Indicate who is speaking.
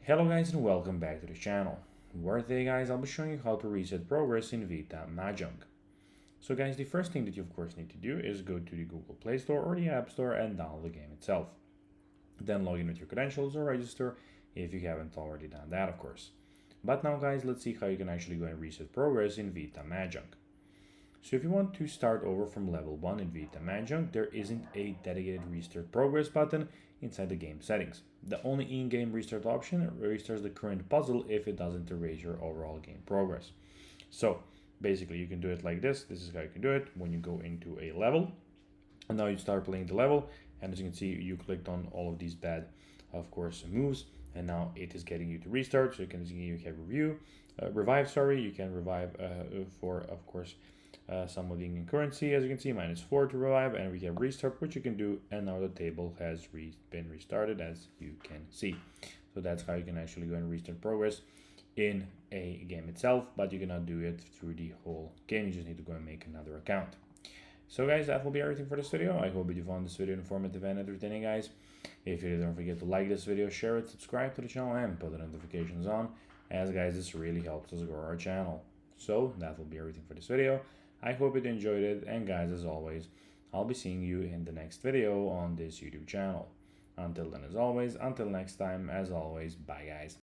Speaker 1: Hello guys and welcome back to the channel, where today guys I'll be showing you how to reset progress in Vita Mahjong. So guys, the first thing that you of course need to do is go to the Google Play Store or the App Store and download the game itself. Then log in with your credentials or register if you haven't already done that of course. But now guys, let's see how you can actually go and reset progress in Vita Mahjong. So if you want to start over from level 1 in Vita Mahjong, there isn't a dedicated restart progress button inside the game settings. The only in-game restart option restarts the current puzzle if it doesn't erase your overall game progress. So basically you can do it like this. This is how you can do it when you go into a level. And now you start playing the level, and as you can see, you clicked on all of these bad, of course, moves, and now it is getting you to restart. So you can revive. Sorry, you can revive for, of course, some of the in currency, as you can see, -4 to revive, and we can restart, which you can do, and now the table has been restarted, as you can see. So that's how you can actually go and restart progress in a game itself, but you cannot do it through the whole game. You just need to go and make another account. So guys, that will be everything for this video. I hope you found this video informative and entertaining, guys. If you did, don't forget to like this video, share it, subscribe to the channel, and put the notifications on, as guys, this really helps us grow our channel. So that will be everything for this video. I hope you enjoyed it, and guys, as always, I'll be seeing you in the next video on this YouTube channel. Until then, as always, until next time, as always, bye guys.